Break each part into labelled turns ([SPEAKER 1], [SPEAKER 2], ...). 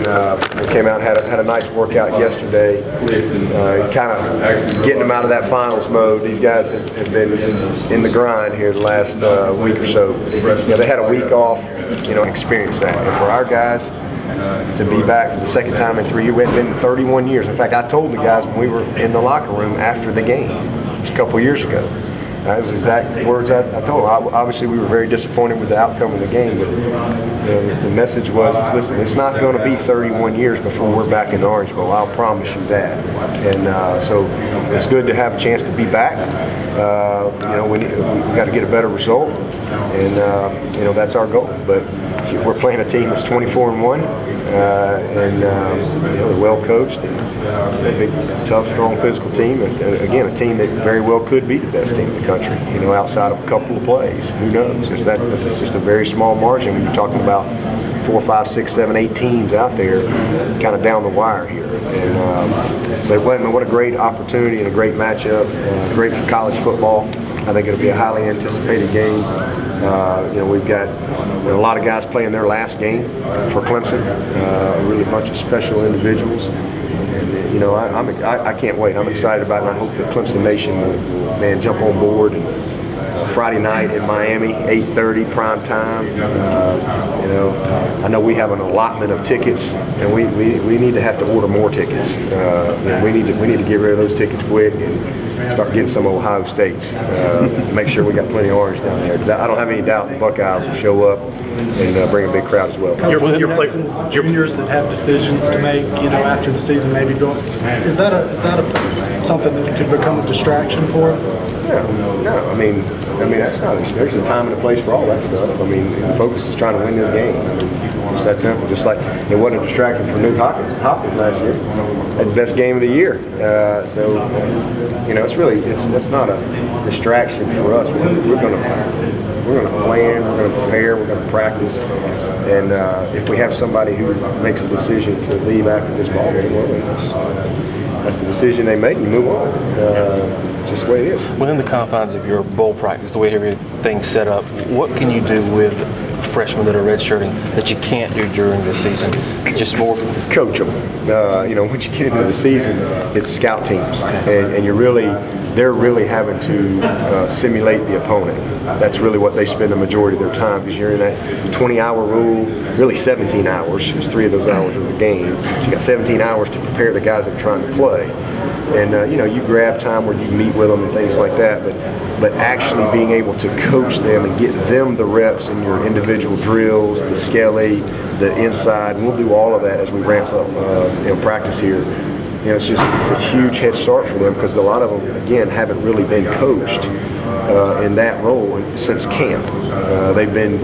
[SPEAKER 1] and came out and had a nice workout yesterday. Kind of getting them out of that finals mode. These guys have been in the grind here the last week or so. They had a week off, experience that. And for our guys to be back for the second time in 3 years, we hadn't been in 31 years. In fact, I told the guys when we were in the locker room after the game, it was a couple years ago. That was the exact words I told them. Obviously, we were very disappointed with the outcome of the game, but the message was, listen, it's not going to be 31 years before we're back in the Orange Bowl. I'll promise you that. And so it's good to have a chance to be back. We got to get a better result, and that's our goal. But we're playing a team that's 24-1, and they're well coached, and a big, tough, strong, physical team, and again, a team that very well could be the best team in the country. Outside of a couple of plays, who knows? It's just a very small margin. We're talking about 4, 5, 6, 7, 8 teams out there, kind of down the wire here. And but what a great opportunity and a great matchup. Great for college football. I think it'll be a highly anticipated game. We've got a lot of guys playing their last game for Clemson. Really a bunch of special individuals. And, I can't wait. I'm excited about it, and I hope that Clemson Nation will, jump on board. And Friday night in Miami, 8:30 prime time. I know we have an allotment of tickets, and we need to have to order more tickets. We need to get rid of those tickets quick and start getting some Ohio States. Make sure we got plenty of orange down there, because I don't have any doubt the Buckeyes will show up and bring a big crowd as well.
[SPEAKER 2] Coach, you have some juniors that have decisions to make, after the season, maybe go. Is that something that could become a distraction for them?
[SPEAKER 1] No. I mean, that's not. There's a time and a place for all that stuff. The focus is trying to win this game. It's that simple. Just like it wasn't a distraction for Nuke Hopkins last year. Had the best game of the year. It's not a distraction for us. We're going to plan. We're going to prepare. We're going to practice. And if we have somebody who makes a decision to leave after this ball game, that's the decision they make. You move on. Just the way it is.
[SPEAKER 3] Within the confines of your bowl practice, the way everything's set up, what can you do with freshmen that are redshirting that you can't do during the season? Just more
[SPEAKER 1] coach them. Once you get into the season, it's scout teams, and they're really having to simulate the opponent. That's really what they spend the majority of their time, because you're in that 20-hour rule, really 17 hours, because 3 of those hours are the game. So you got 17 hours to prepare the guys that are trying to play. And you grab time where you meet with them and things like that, but actually being able to coach them and get them the reps in your individual drills, the skelly, the inside, and we'll do all of that as we ramp up practice here. It's a huge head start for them, because a lot of them, again, haven't really been coached in that role since camp. They've been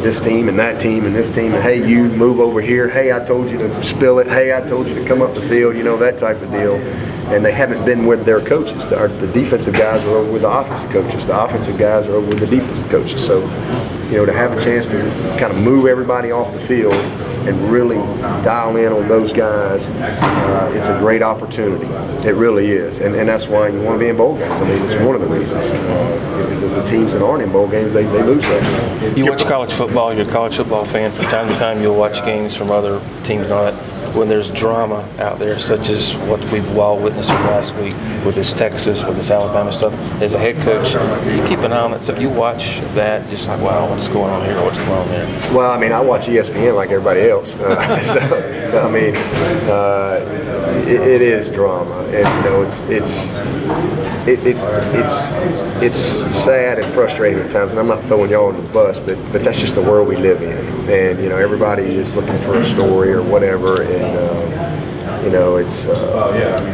[SPEAKER 1] this team and that team and this team, and hey, you move over here, hey, I told you to spill it, hey, I told you to come up the field, that type of deal. And they haven't been with their coaches. The defensive guys are over with the offensive coaches. The offensive guys are over with the defensive coaches. So, to have a chance to kind of move everybody off the field and really dial in on those guys, it's a great opportunity. It really is. And that's why you want to be in bowl games. It's one of the reasons. The teams that aren't in bowl games, they lose that.
[SPEAKER 3] You watch college football, you're a college football fan. From time to time, you'll watch games from other teams and all that. When there's drama out there, such as what we've all witnessed from last week with this Texas, with this Alabama stuff, as a head coach, you keep an eye on that stuff. You watch that, just like, wow, what's going on here? What's going on there?
[SPEAKER 1] Well, I watch ESPN like everybody else. It is drama, and it's sad and frustrating at times. And I'm not throwing y'all on the bus, but that's just the world we live in. And everybody is looking for a story or whatever, and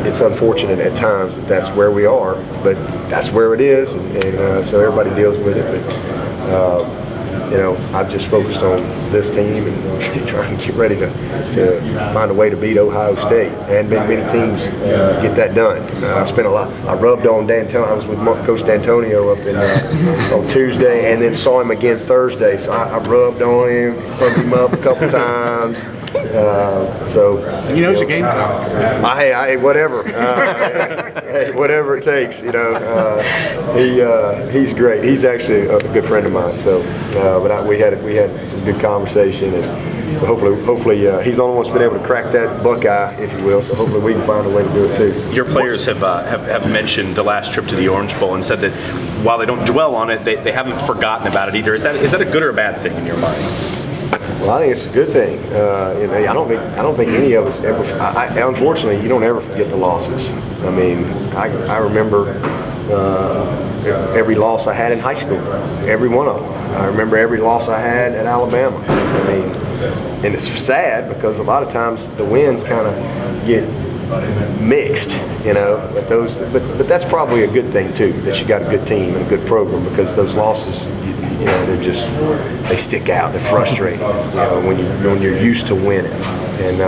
[SPEAKER 1] it's unfortunate at times that that's where we are, but that's where it is, and so everybody deals with it. But I've just focused on this team and trying to get ready to find a way to beat Ohio State. There hadn't been many teams get that done. I spent a lot. I rubbed on D'Antonio. I was with Coach D'Antonio up on Tuesday, and then saw him again Thursday. So I rubbed on him, pumped him up a couple times.
[SPEAKER 2] It's a game time.
[SPEAKER 1] Hey, whatever. Hey, whatever it takes. He's great. He's actually a good friend of mine. So, but we had some good conversation, and So hopefully he's the only one that's been able to crack that Buckeye, if you will. So hopefully we can find a way to do it too.
[SPEAKER 4] Your players have mentioned the last trip to the Orange Bowl and said that while they don't dwell on it, they haven't forgotten about it either. Is that a good or a bad thing in your mind?
[SPEAKER 1] Well, I think it's a good thing. I don't think any of us ever. Unfortunately, you don't ever forget the losses. I mean, I remember every loss I had in high school, every one of them. I remember every loss I had at Alabama. I mean, and it's sad because a lot of times the wins kind of get mixed, but that's probably a good thing too, that you got a good team and a good program, because those losses, they stick out, they're frustrating, when you're used to winning, and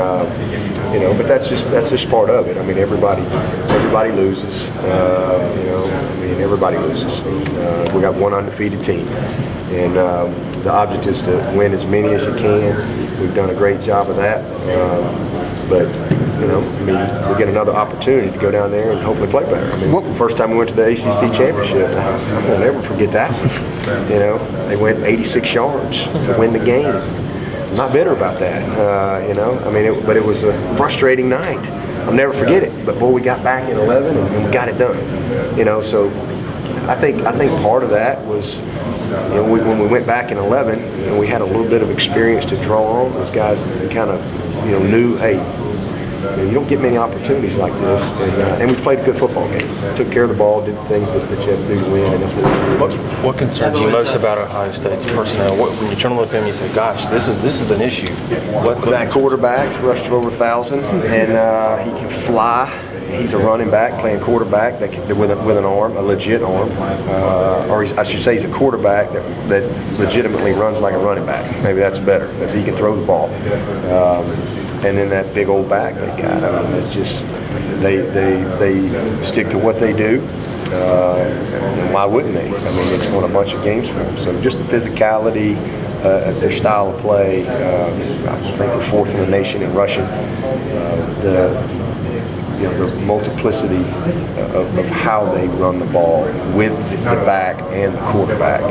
[SPEAKER 1] but that's just part of it. I mean, everybody loses, everybody loses. We got one undefeated team, and the object is to win as many as you can. We've done a great job of that, but we get another opportunity to go down there and hopefully play better. I mean, first time we went to the ACC championship, I won't ever forget that one. They went 86 yards to win the game. I'm not bitter about that, but it was a frustrating night. I'll never forget it. But boy, we got back in 11 and we got it done. So I think part of that was, when we went back in 11, we had a little bit of experience to draw on. Those guys kind of, knew, hey, you don't get many opportunities like this, and we played a good football game. Took care of the ball, did the things that you had to do to win, and that's
[SPEAKER 3] what concerns you most about Ohio State's personnel? When you turn to look at them, you say, "Gosh, this is an issue."
[SPEAKER 1] That quarterback's rushed for over 1,000, and he can fly. He's a running back playing quarterback with an arm, a legit arm, or I should say, he's a quarterback that legitimately runs like a running back. Maybe that's better, because he can throw the ball. And then that big old back they got. I mean, it's just they stick to what they do. And why wouldn't they? I mean, it's won a bunch of games for them. So just the physicality, their style of play. I think they're fourth in the nation in rushing. The multiplicity of how they run the ball with the back and the quarterback.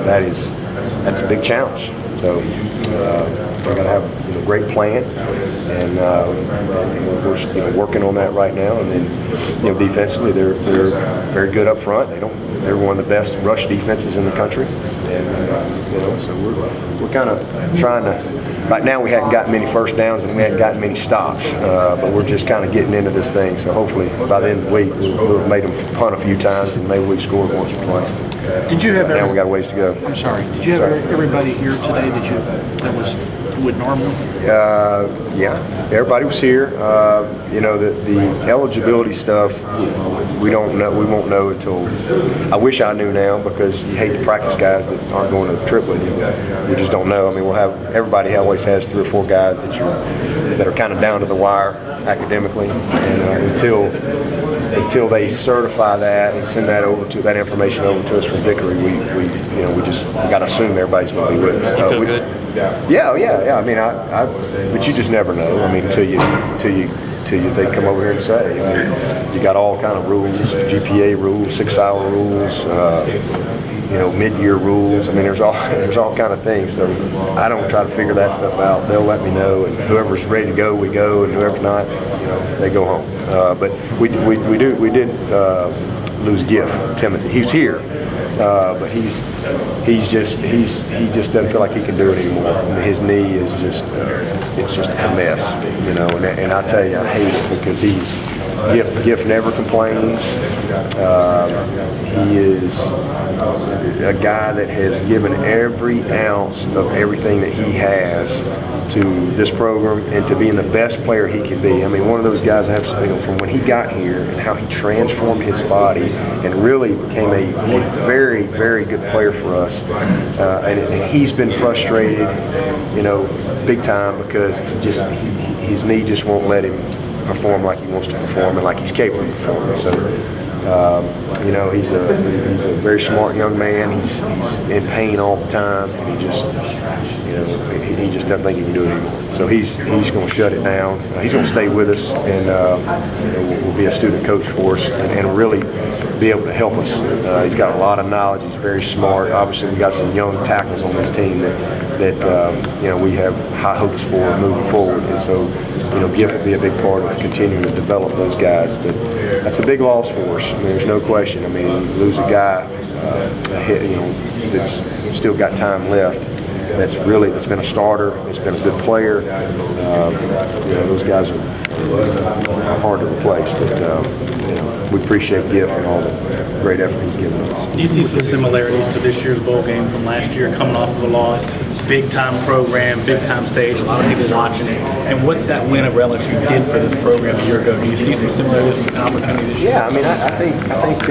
[SPEAKER 1] That's a big challenge. So we got to have a great plan, and we're working on that right now. And then defensively, they're very good up front. They're one of the best rush defenses in the country, and so we're kind of trying to. Right now, we hadn't gotten many first downs and we hadn't gotten many stops, but we're just kind of getting into this thing. So hopefully, by the end of the week, we'll have made them punt a few times and maybe we've scored once or twice.
[SPEAKER 5] Did you have?
[SPEAKER 1] Now we got a ways to go.
[SPEAKER 5] I'm sorry. Did you have everybody here today that was with normal?
[SPEAKER 1] Yeah, everybody was here. The eligibility stuff, we don't know. We won't know until. I wish I knew now, because you hate to practice guys that aren't going to the trip with you. We just don't know. I mean, everybody always has 3 or 4 guys that are kind of down to the wire academically, and until they certify that and send that information over to us from Vickery, we got to assume everybody's going to be with us.
[SPEAKER 3] You feel good?
[SPEAKER 1] Yeah. I mean, but you just never know. I mean, until they come over here and say. I mean, you got all kind of rules, GPA rules, 6-hour rules, mid-year rules. I mean, there's all kind of things. So I don't try to figure that stuff out. They'll let me know, and whoever's ready to go, we go, and whoever's not, they go home. But we did lose Giff Timothy. He's here. But he just doesn't feel like he can do it anymore. I mean, his knee is it's just a mess, And I tell you, I hate it, because Giff never complains. He is a guy that has given every ounce of everything that he has to this program and to being the best player he can be. I mean, one of those guys, from when he got here and how he transformed his body and really became a very, very good player for us. And he's been frustrated, big time, because his knee just won't let him perform like he wants to perform and like he's capable of performing. So You know, he's a very smart young man. He's in pain all the time, and he just doesn't think he can do it anymore. So he's going to shut it down. He's going to stay with us, and will be a student coach for us, and really be able to help us. He's got a lot of knowledge. He's very smart. Obviously, we got some young tackles on this team that we have high hopes for moving forward, and so Giff will be a big part of continuing to develop those guys. But that's a big loss for us. I mean, there's no question. I mean, you lose a guy that's still got time left. That's been a starter. It's been a good player. Those guys are hard to replace. But we appreciate Giff and all the great effort he's given us.
[SPEAKER 5] Do you see some similarities to this year's bowl game from last year, coming off of a loss? Big time program, big time stage, a lot of people watching it, and what that win over LSU did for this program a year ago. Do you see some similarities with an opportunity this year?
[SPEAKER 1] Yeah, I mean, I think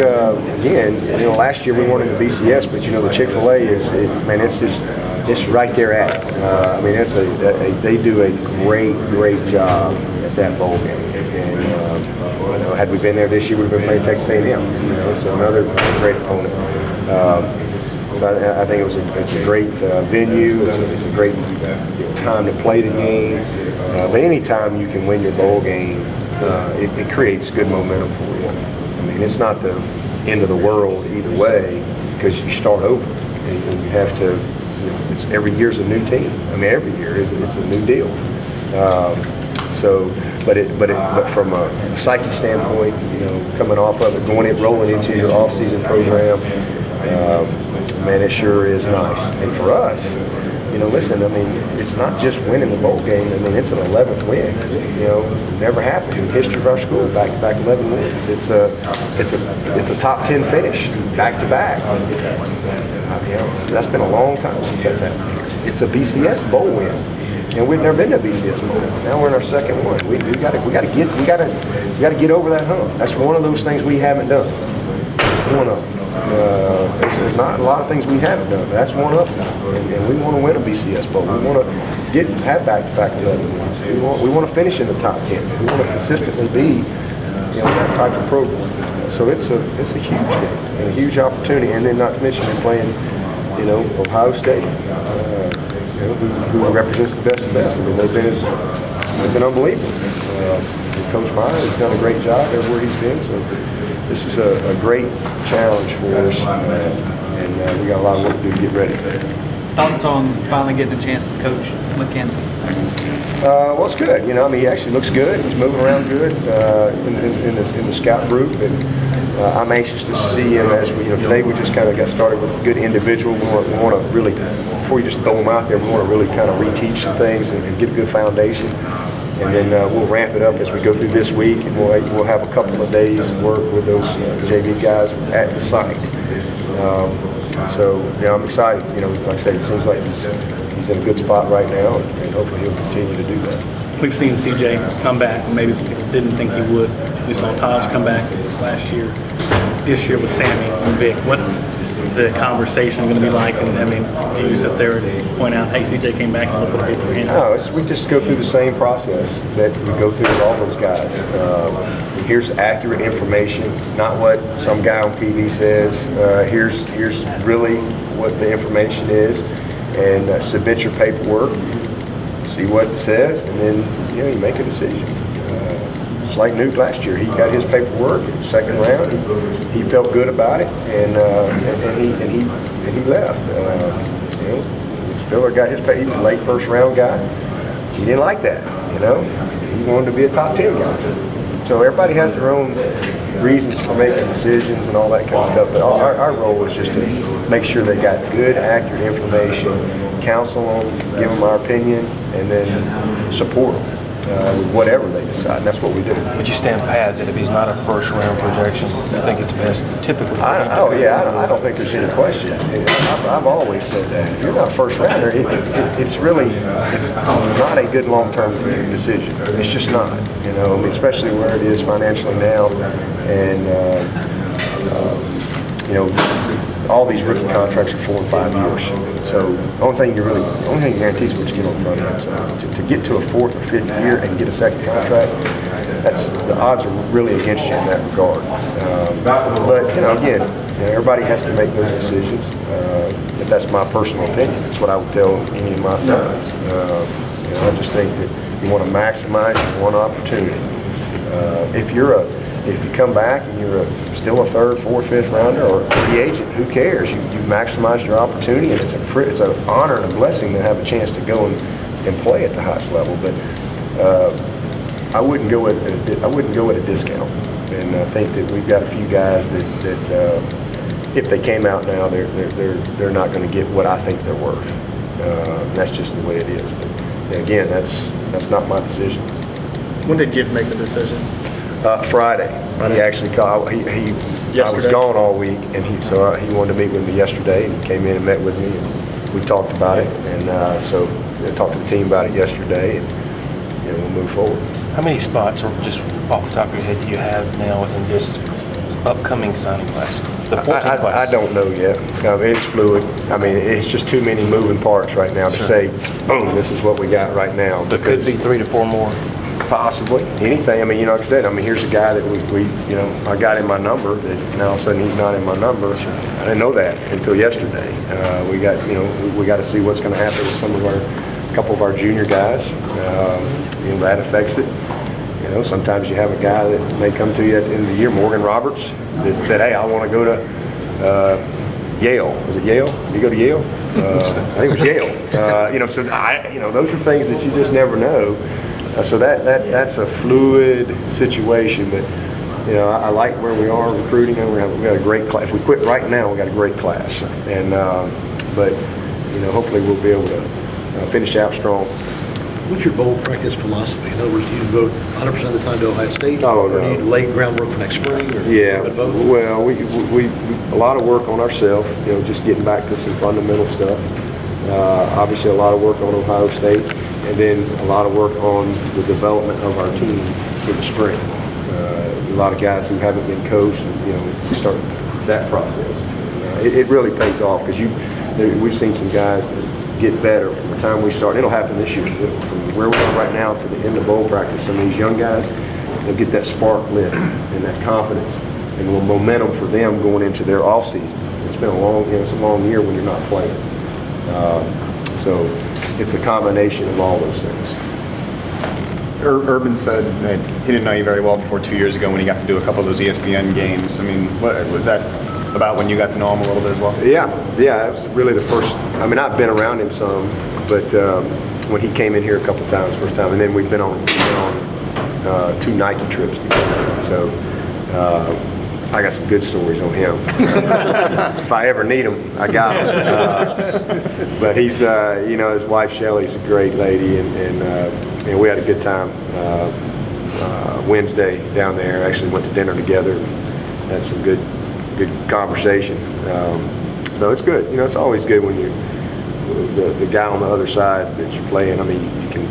[SPEAKER 1] again, last year we won in the BCS, but the Chick-fil-A it's right there at it. I mean, they do a great job at that bowl game, and had we been there this year, we'd have been playing Texas A&M. So another great opponent. So I think it's a great venue. It's a great time to play the game. But any time you can win your bowl game, it creates good momentum for you. I mean, it's not the end of the world either way, because you start over and you have to. It's every year's a new team. I mean, every year it's a new deal. But from a psyche standpoint, coming off of it, rolling into your off-season program. Man, it sure is nice. And for us, listen, I mean, it's not just winning the bowl game. I mean, it's an 11th win. Never happened in the history of our school. Back-to-back 11 wins. It's a top 10 finish, back-to-back. That's been a long time since that's happened. It's a BCS bowl win, and we've never been to a BCS bowl. Now we're in our second one. We got to get over that hump. That's one of those things we haven't done. It's one of them. There's not a lot of things we haven't done. That's one of them, and we want to win a BCS bowl. We want to have back-to-back 11 wins. We want to finish in the top 10. We want to consistently be, that type of program. So it's a huge game and a huge opportunity, and then not to mention they're playing, Ohio State, who represents the best of the best. I mean, they've been unbelievable. Coach Meyer has done a great job everywhere he's been. So this is a great challenge for us, and we got a lot of work to do to get ready.
[SPEAKER 5] Thoughts on finally getting a chance to coach McKenzie?
[SPEAKER 1] Well, it's good. He actually looks good. He's moving around good in the scout group, and I'm anxious to see him as today we just kind of got started with a good individual. We want to really, before you just throw him out there, we want to really kind of reteach some things and get a good foundation. And then we'll ramp it up as we go through this week, and we'll have a couple of days work with those JV guys at the site. So I'm excited. Like I said, it seems like he's in a good spot right now, and hopefully he'll continue to do that.
[SPEAKER 5] We've seen CJ come back. Maybe some people didn't think he would. We saw Taj come back last year. This year with Sammy and Vic. What's the conversation going to be like? And I mean, do you sit there and point out, hey, CJ came back and look what it did for him?
[SPEAKER 1] No, we just go through the same process that we go through with all those guys. Here's accurate information, not what some guy on TV says. Here's really what the information is, and submit your paperwork, see what it says, and then you make a decision. Just like Newt last year, he got his paperwork in the second round. He felt good about it, and he left. Spiller got his paper. He was a late first round guy. He didn't like that. He wanted to be a top 10 guy. So everybody has their own reasons for making decisions and all that kind of stuff. But our role is just to make sure they got good, accurate information, counsel them, give them our opinion, and then support them. With whatever they decide, and that's what we do.
[SPEAKER 3] Would you stand pat that if he's not a first-round projection, you think it's best typically?
[SPEAKER 1] I don't think there's any question. I've always said that. If you're not a first-rounder, it's not a good long-term decision. It's just not, especially where it is financially now, and all these rookie contracts are 4 and 5 years. So the only thing guarantees is what you get on the front end. So to get to a 4th or 5th year and get a second contract, the odds are really against you in that regard. But again, everybody has to make those decisions. But that's my personal opinion. That's what I would tell any of my sons. I just think that you want to maximize your one opportunity. If you come back and you're still a third, fourth, fifth rounder or a free agent, who cares? You maximized your opportunity, and it's an honor and a blessing to have a chance to go and play at the highest level. But I wouldn't go at a discount, and I think that we've got a few guys that if they came out now, they're not going to get what I think they're worth. And that's just the way it is. But again, that's not my decision.
[SPEAKER 2] When did Giff make the decision?
[SPEAKER 1] Friday. He actually called. I was gone all week, and he wanted to meet with me yesterday, and he came in and met with me, and we talked about it, and so I talked to the team about it yesterday, and we'll move forward.
[SPEAKER 3] How many spots, or just off the top of your head, do you have now in this upcoming signing class? The 14 class.
[SPEAKER 1] I don't know yet. It's fluid. I mean, it's just too many moving parts right now to say, boom, this is what we got right now.
[SPEAKER 3] But could be 3 to 4 more.
[SPEAKER 1] Possibly anything. I mean, like I said, here's a guy that I got in my number. That now all of a sudden he's not in my number. Sure. I didn't know that until yesterday. We got to see what's going to happen with a couple of our junior guys. That affects it. Sometimes you have a guy that may come to you at the end of the year, Morgan Roberts, that said, "Hey, I want to go to Yale." Was it Yale? Did you go to Yale? I think it was Yale. So those are things that you just never know. So that's a fluid situation, but I like where we are recruiting, and we got a great class. If we quit right now, we got a great class, and but hopefully we'll be able to finish out strong.
[SPEAKER 6] What's your bowl practice philosophy? In other words, do you devote 100% of the time to Ohio State, or do you lay groundwork for next spring? Or both?
[SPEAKER 1] Well, we a lot of work on ourselves. Just getting back to some fundamental stuff. Obviously, a lot of work on Ohio State. And then a lot of work on the development of our team for the spring. A lot of guys who haven't been coached, and, start that process. It really pays off because we've seen some guys that get better from the time we start. It'll happen this year. From where we are right now to the end of bowl practice, some of these young guys, they'll get that spark lit and that confidence and the momentum for them going into their off season. It's been a long year when you're not playing. So it's a combination of all those things.
[SPEAKER 7] Urban said that he didn't know you very well before 2 years ago when he got to do a couple of those ESPN games. I mean, what was that about when you got to know him a little bit as well?
[SPEAKER 1] Yeah, it was really the first. I've been around him some, but when he came in here a couple times, first time, and then we've been on 2 Nike trips together. So I got some good stories on him. If I ever need them, I got them. But he's, his wife Shelly's a great lady, and we had a good time Wednesday down there. Actually went to dinner together, had some good conversation. So it's good. It's always good when you're the guy on the other side that you're playing. You can,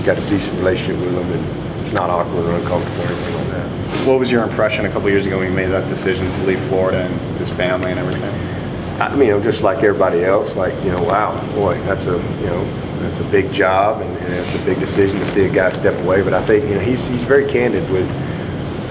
[SPEAKER 1] got a decent relationship with them, and it's not awkward or uncomfortable or anything like that.
[SPEAKER 7] What was your impression a couple of years ago when you made that decision to leave Florida and his family and everything?
[SPEAKER 1] Just like everybody else, wow, boy, that's a big job, and it's a big decision to see a guy step away. But I think he's very candid with,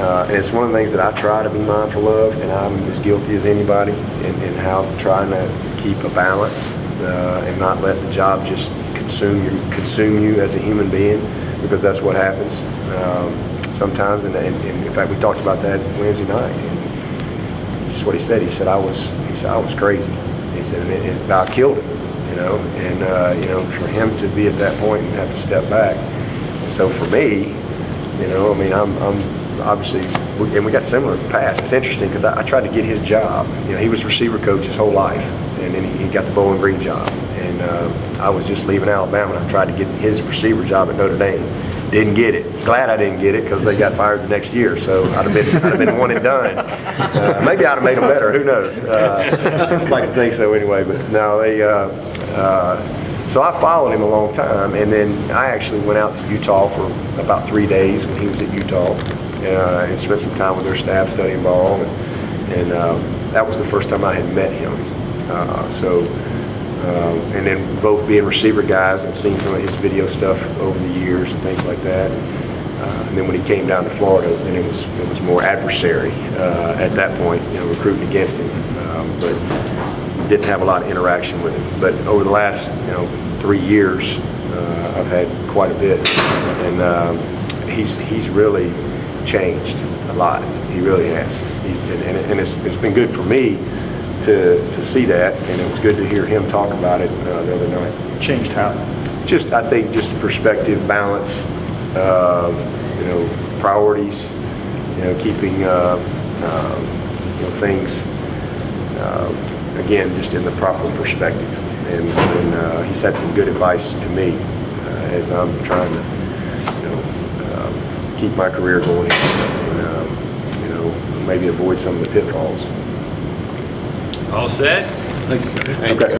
[SPEAKER 1] and it's one of the things that I try to be mindful of, and I'm as guilty as anybody in how trying to keep a balance and not let the job just consume you as a human being, because that's what happens. Sometimes, and in fact, we talked about that Wednesday night. And just what he said. He said I was crazy. He said, and it about killed him, And for him to be at that point and have to step back. And so for me, I'm obviously, and we got similar paths. It's interesting because I tried to get his job. He was receiver coach his whole life, and then he got the Bowling Green job. And I was just leaving Alabama, and I tried to get his receiver job at Notre Dame. Didn't get it. Glad I didn't get it because they got fired the next year. So I'd have been one and done. Maybe I'd have made them better. Who knows? I'd like to think so anyway. But no, so I followed him a long time, and then I actually went out to Utah for about 3 days when he was at Utah, and spent some time with their staff studying ball, and that was the first time I had met him. And then both being receiver guys and seeing some of his video stuff over the years and things like that. And then when he came down to Florida, then it was more adversary at that point, recruiting against him. But didn't have a lot of interaction with him. But over the last 3 years, I've had quite a bit, and he's really changed a lot. He really has. And it's been good for me to see that, and it was good to hear him talk about it the other night.
[SPEAKER 7] Changed how?
[SPEAKER 1] I think just perspective, balance, priorities, keeping things again just in the proper perspective. And he's had some good advice to me as I'm trying to keep my career going and maybe avoid some of the pitfalls.
[SPEAKER 8] All set?
[SPEAKER 1] Okay.